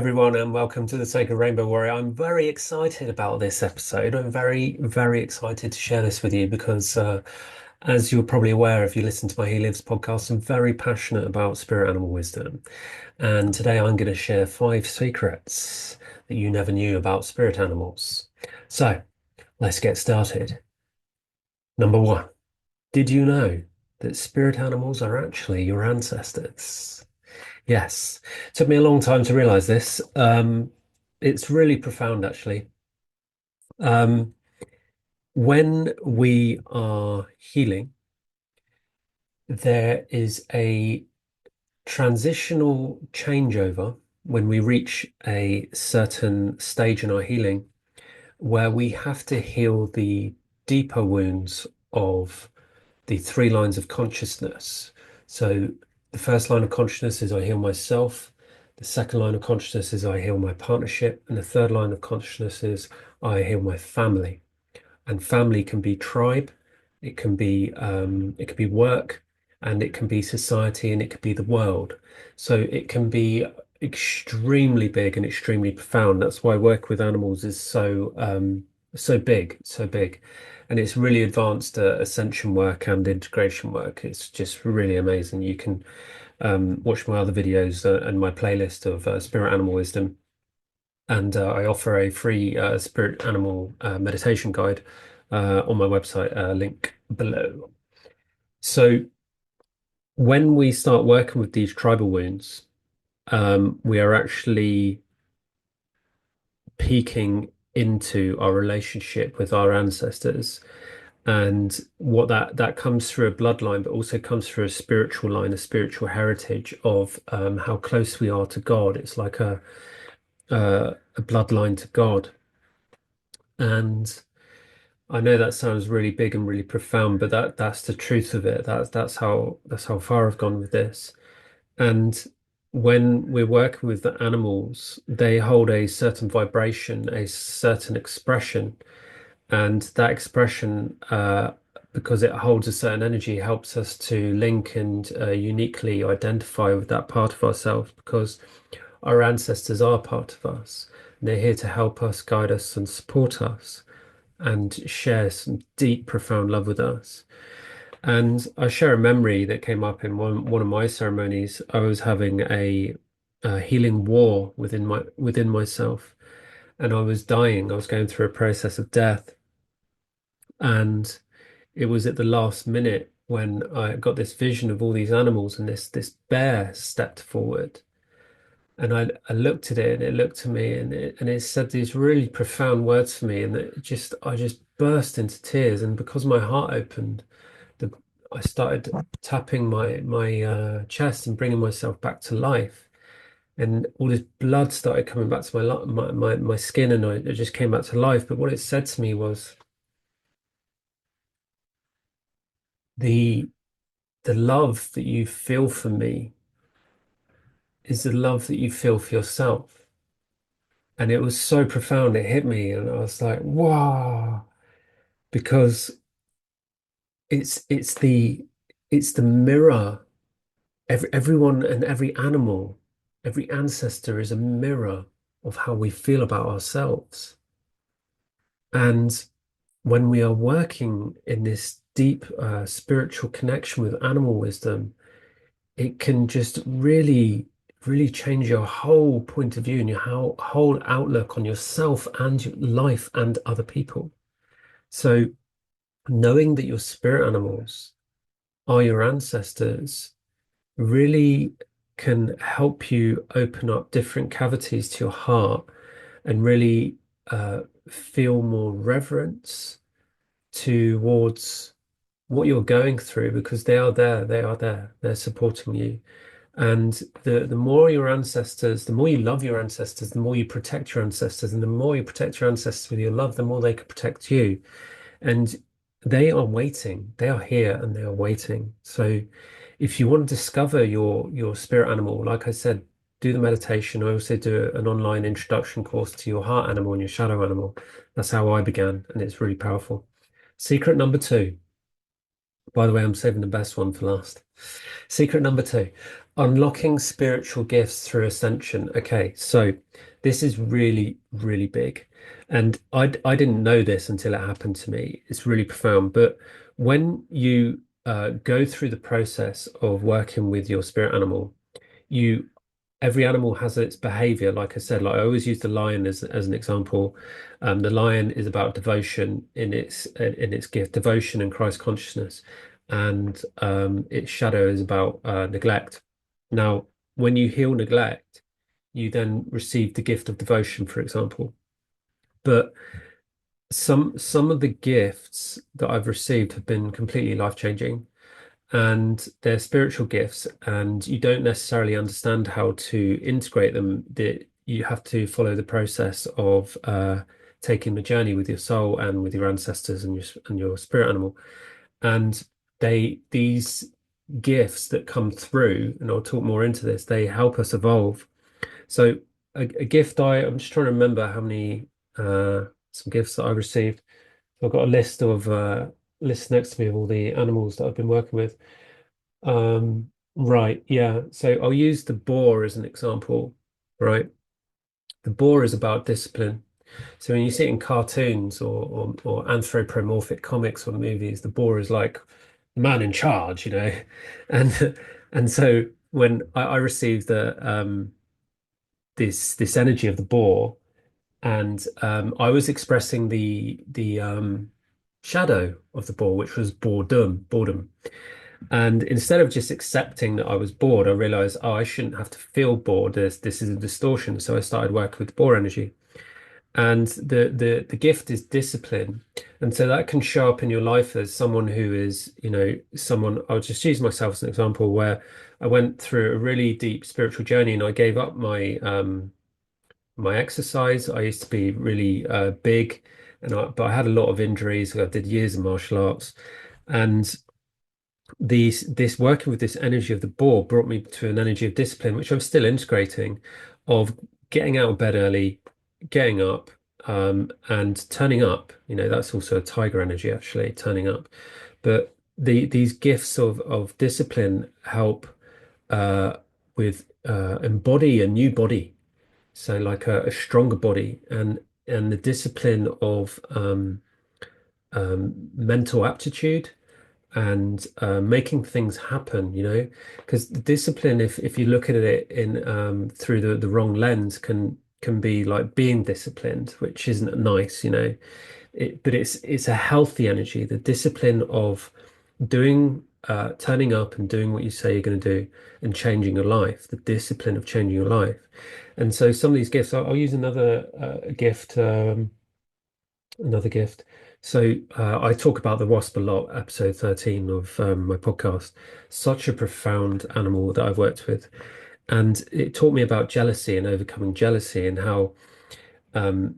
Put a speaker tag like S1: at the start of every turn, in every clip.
S1: everyone, and welcome to the Sacred Rainbow Warrior. I'm very excited about this episode. I'm very excited to share this with you because, as you're probably aware if you listen to my He Lives podcast, I'm very passionate about spirit animal wisdom. And today I'm going to share 5 secrets that you never knew about spirit animals. So let's get started. Number 1, did you know that spirit animals are actually your ancestors? Yes, took me a long time to realize this. It's really profound, actually. Um, when we are healing, there is a transitional changeover when we reach a certain stage in our healing where we have to heal the deeper wounds of the 3 lines of consciousness. So the first line of consciousness is I heal myself. The second line of consciousness is I heal my partnership. And the third line of consciousness is I heal my family. And family can be tribe, it can be work, and it can be society, and it could be the world. So it can be extremely big and extremely profound. That's why work with animals is so big, and it's really advanced ascension work and integration work. It's just really amazing. You can watch my other videos and my playlist of spirit animal wisdom. And I offer a free spirit animal meditation guide on my website, link below. So when we start working with these tribal wounds, we are actually peeking into our relationship with our ancestors. And what that comes through a bloodline, but also comes through a spiritual line, a spiritual heritage of how close we are to God. It's like a bloodline to God. And I know that sounds really big and really profound, but that's the truth of it. That's how far I've gone with this. And when we're working with the animals, they hold a certain vibration, a certain expression, and that expression, because it holds a certain energy, helps us to link and uniquely identify with that part of ourselves because our ancestors are part of us. And they're here to help us, guide us, and support us and share some deep, profound love with us. And I share a memory that came up in one of my ceremonies. I was having a healing war within myself, and I was dying. I was going through a process of death, and it was at the last minute when I got this vision of all these animals, and this bear stepped forward. And I looked at it and it looked at me and it said these really profound words for me and I just burst into tears and because my heart opened the I started tapping my chest and bringing myself back to life and all this blood started coming back to my skin and it just came back to life. But what it said to me was the the love that you feel for me is the love that you feel for yourself. And it was so profound, it hit me, and I was like, wow, because it's it's the it's the mirror. Everyone and every animal, every ancestor is a mirror of how we feel about ourselves. And when we are working in this deep spiritual connection with animal wisdom, it can just really change your whole point of view and your whole outlook on yourself and your life and other people. So knowing that your spirit animals are your ancestors really can help you open up different cavities to your heart and really feel more reverence towards what you're going through because they're supporting you. And the more your ancestors, the more you love your ancestors, the more you protect your ancestors, and the more you protect your ancestors with your love, the more they can protect you. And they are waiting. They are here and they are waiting. So if you want to discover your spirit animal, like I said, do the meditation. I also do an online introduction course to your heart animal and your shadow animal. That's how I began, and it's really powerful. Secret number 2. By the way, I'm saving the best one for last. Secret number 2. Unlocking spiritual gifts through ascension. Okay, so this is really, really big. And I didn't know this until it happened to me. It's really profound. But when you go through the process of working with your spirit animal, you every animal has its behavior. Like I said, like I always use the lion as an example. The lion is about devotion in its gift, devotion and Christ consciousness, and its shadow is about neglect. Now, when you heal neglect, you then receive the gift of devotion, for example. But some of the gifts that I've received have been completely life-changing, and they're spiritual gifts, and you don't necessarily understand how to integrate them. You have to follow the process of taking the journey with your soul and with your ancestors and your spirit animal. And these gifts that come through, and I'll talk more into this, they help us evolve. So a gift I'm just trying to remember how many some gifts that I received. So I've got a list of list next to me of all the animals that I've been working with. Right, yeah. So I'll use the boar as an example, right? The boar is about discipline. So when you see it in cartoons or anthropomorphic comics or movies, the boar is like the man in charge, you know. And and so when I received this energy of the boar, and I was expressing the shadow of the boar, which was boredom. And instead of just accepting that I was bored, I realized, oh, I shouldn't have to feel bored. This is a distortion. So I started working with boar energy. And the gift is discipline. And so that can show up in your life as someone who is, someone, I'll just use myself as an example where I went through a really deep spiritual journey and I gave up my exercise. I used to be really big, but I had a lot of injuries. I did years of martial arts, and this working with this energy of the boar brought me to an energy of discipline, which I'm still integrating, of getting out of bed early, getting up, and turning up. That's also a tiger energy, actually, turning up. But these gifts of discipline help uh, with embody a new body, so like a stronger body, and the discipline of mental aptitude and making things happen, because the discipline, if you look at it in through the wrong lens, can be like being disciplined, which isn't nice, but it's a healthy energy, the discipline of doing turning up and doing what you say you're going to do and changing your life, the discipline of changing your life. And so some of these gifts, I'll use another gift. So I talk about the wasp a lot, episode 13 of my podcast. Such a profound animal that I've worked with. And it taught me about jealousy and overcoming jealousy, and how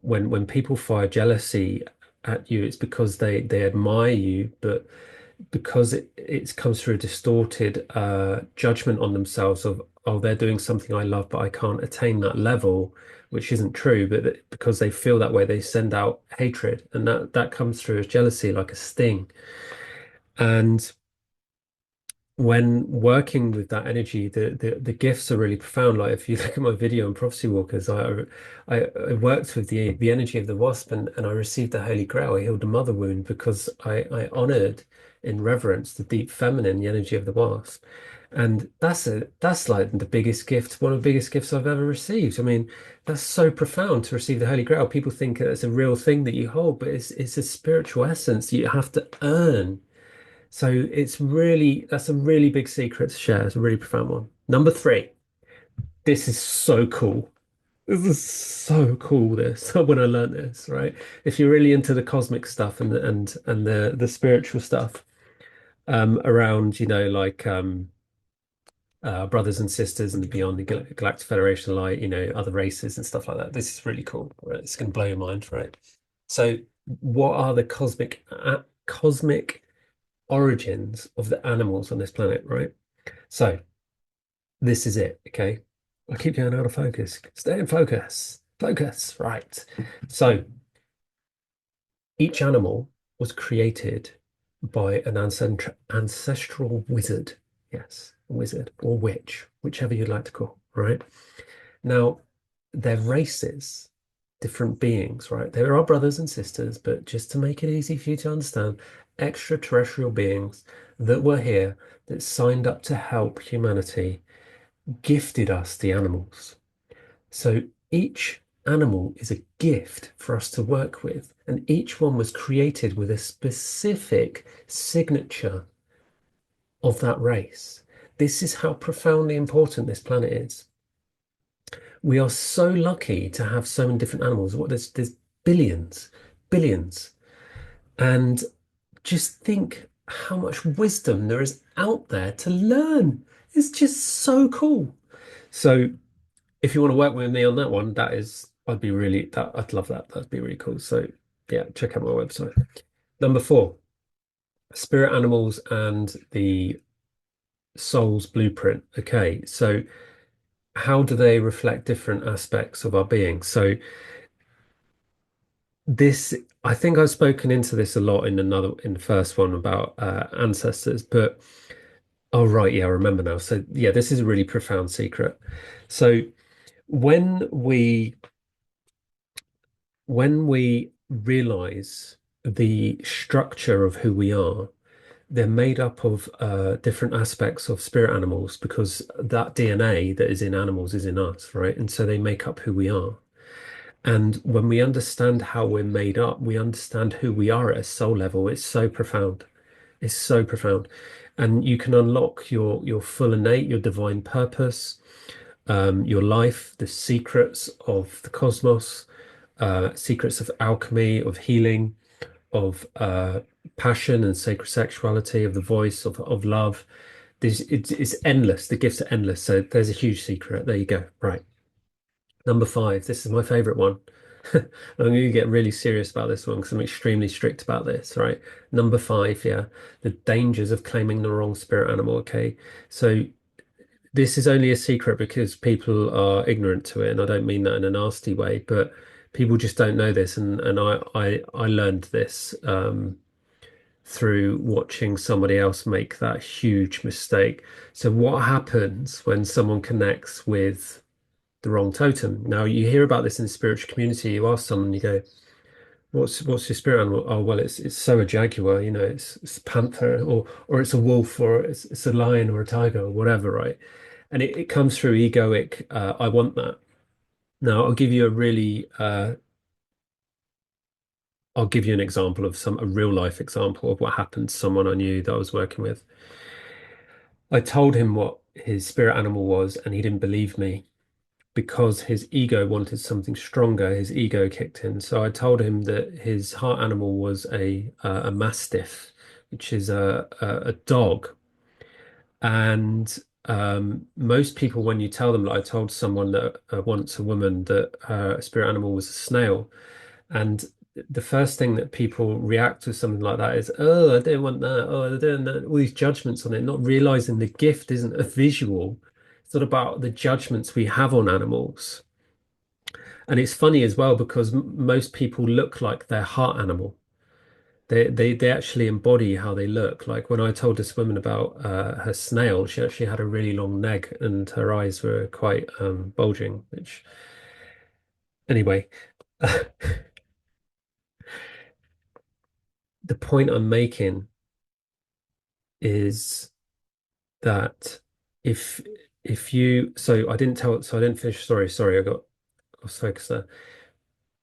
S1: when people fire jealousy at you, it's because they admire you, but because it comes through a distorted judgment on themselves of, oh, they're doing something I love, but I can't attain that level, which isn't true. But because they feel that way, they send out hatred, and that comes through as jealousy, like a sting. And when working with that energy, the gifts are really profound. Like if you look at my video on Prophecy Walkers, I worked with the energy of the wasp, and I received the Holy Grail. I healed the mother wound because I honored in reverence the deep feminine, the energy of the wasp. And that's like the biggest gift, one of the biggest gifts I've ever received. I mean, that's so profound to receive the Holy Grail. People think it's a real thing that you hold, but it's a spiritual essence that you have to earn. So that's a really big secret to share. It's a really profound one. Number three, this is so cool. This is so cool. This when I learned this, right? If you're really into the cosmic stuff and the spiritual stuff around, like brothers and sisters and beyond the Galactic Federation of Light, other races and stuff like that. This is really cool. Right? It's going to blow your mind, right? So, what are the cosmic origins of the animals on this planet, right? So this is it, okay? I keep going out of focus. Stay in focus. Focus, right. So each animal was created by an ancestral wizard. Yes. wizard, or witch, whichever you'd like to call, right? Now, they're races, different beings, right? There are brothers and sisters, but just to make it easy for you to understand, extraterrestrial beings that were here, that signed up to help humanity, gifted us the animals. So each animal is a gift for us to work with, and each one was created with a specific signature of that race. This is how profoundly important this planet is. We are so lucky to have so many different animals. There's billions, billions. And just think how much wisdom there is out there to learn. It's just so cool. So if you want to work with me on that one, I'd love that. That'd be really cool. So yeah, check out my website. Number four, spirit animals and the soul's blueprint. Okay, so how do they reflect different aspects of our being? So this, I think I've spoken into this a lot in the first one about ancestors, but oh right, yeah, I remember now. So yeah, this is a really profound secret. So when we when we realize the structure of who we are, they're made up of different aspects of spirit animals because that DNA that is in animals is in us, right? And so they make up who we are. And when we understand how we're made up, we understand who we are at a soul level. It's so profound. It's so profound. And you can unlock your full innate, your divine purpose, your life, the secrets of the cosmos, secrets of alchemy, of healing, of passion and sacred sexuality, of the voice, of love. It's endless. The gifts are endless. So there's a huge secret. There you go. Right. Number five. This is my favorite one. I'm going to get really serious about this one because I'm extremely strict about this, right? Number five, yeah, the dangers of claiming the wrong spirit animal. Okay. So this is only a secret because people are ignorant to it, and I don't mean that in a nasty way, but people just don't know this, and I learned this through watching somebody else make that huge mistake. So what happens when someone connects with the wrong totem? Now you hear about this in the spiritual community. You ask someone, you go, "What's your spirit animal?" Oh, well, it's so a jaguar, it's a panther, or it's a wolf, or it's a lion or a tiger or whatever, right? And it comes through egoic. I want that. Now I'll give you an example of a real life example of what happened to someone I knew that I was working with. I told him what his spirit animal was, and he didn't believe me because his ego wanted something stronger. His ego kicked in. So I told him that his heart animal was a mastiff, which is a dog. And most people, when you tell them, like I told someone that once a woman that her spirit animal was a snail, and the first thing that people react to something like that is, oh, I don't want that. Oh, I don't know. All these judgments on it, not realizing the gift isn't a visual. It's not about the judgments we have on animals. And it's funny as well because most people look like their heart animal. They actually embody how they look. Like when I told this woman about her snail, she actually had a really long neck and her eyes were quite bulging, which anyway, the point I'm making is that if if you so I didn't finish the story. Sorry, I got lost focus there.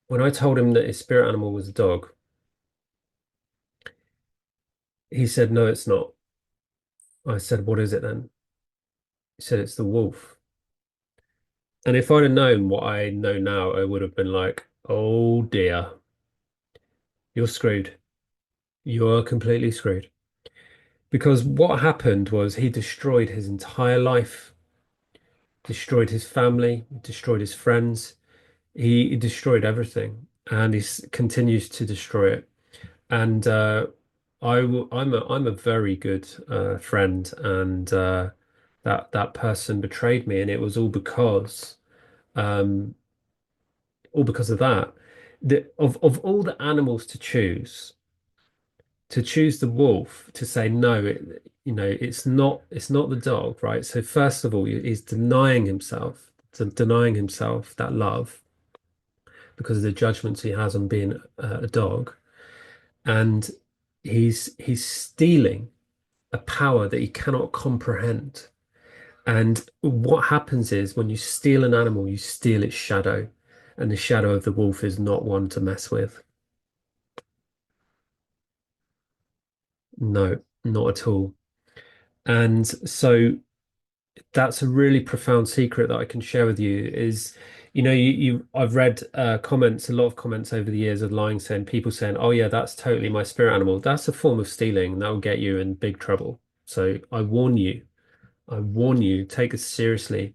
S1: When I told him that his spirit animal was a dog, he said, "No, it's not." I said, "What is it then?" He said, "It's the wolf." And if I'd have known what I know now, I would have been like, "Oh dear, you're screwed. You're completely screwed." Because what happened was he destroyed his entire life, destroyed his family, destroyed his friends. He destroyed everything, and continues to destroy it. And I'm a very good friend, and that person betrayed me, and it was um, all because of that. Of all the animals to choose to choose the wolf, to say no, it's not the dog, right? So first of all, he's denying himself that love because of the judgments he has on being a dog, and he's stealing a power that he cannot comprehend. And what happens is when you steal an animal, you steal its shadow, and the shadow of the wolf is not one to mess with. No, not at all. And so that's a really profound secret that I can share with you is, I've read comments, a lot of comments over the years of lying saying people saying, oh yeah, that's totally my spirit animal. That's a form of stealing. That will get you in big trouble. So I warn you, take it seriously.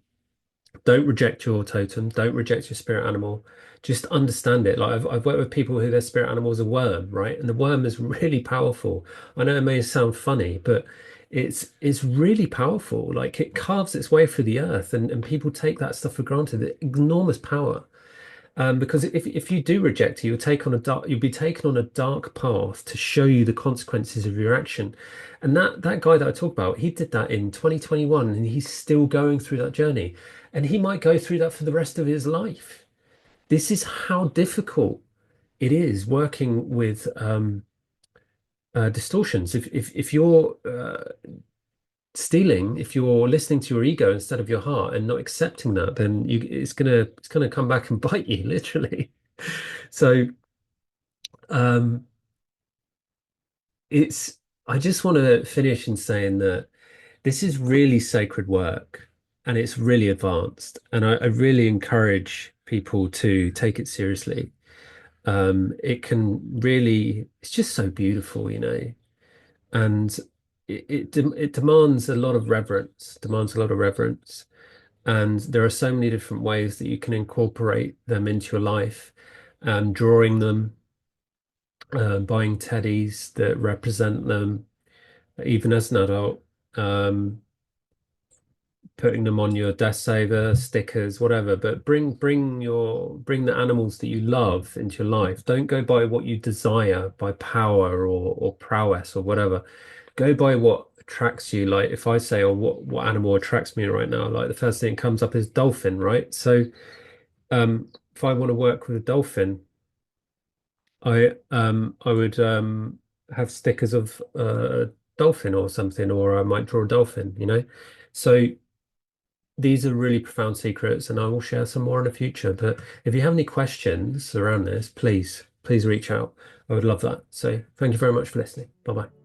S1: Don't reject your totem. Don't reject your spirit animal. Just understand it. Like I've worked with people who their spirit animal is a worm, right? And the worm is really powerful. I know it may sound funny, but it's really powerful. Like it carves its way through the earth, and people take that stuff for granted. The enormous power. Because if you do reject it, you'll be taken on a dark path to show you the consequences of your action. And that guy that I talked about, he did that in 2021, and he's still going through that journey. And he might go through that for the rest of his life. This is how difficult it is working with distortions. If you're stealing, if you're listening to your ego instead of your heart and not accepting that, then it's gonna come back and bite you, literally. So um, it's I just want to finish in saying that this is really sacred work and it's really advanced, and I really encourage people to take it seriously. It can really, it's just so beautiful, and it demands a lot of reverence, and there are so many different ways that you can incorporate them into your life, drawing them, buying teddies that represent them, even as an adult, um, putting them on your desk saver, stickers, whatever. But bring the animals that you love into your life. Don't go by what you desire, by power or prowess or whatever. Go by what attracts you. Like if I say, oh, what animal attracts me right now? Like the first thing that comes up is dolphin, right? So if I want to work with a dolphin, I would have stickers of dolphin or something, or I might draw a dolphin. So these are really profound secrets, and I will share some more in the future. But if you have any questions around this, please reach out. I would love that. So thank you very much for listening. Bye bye.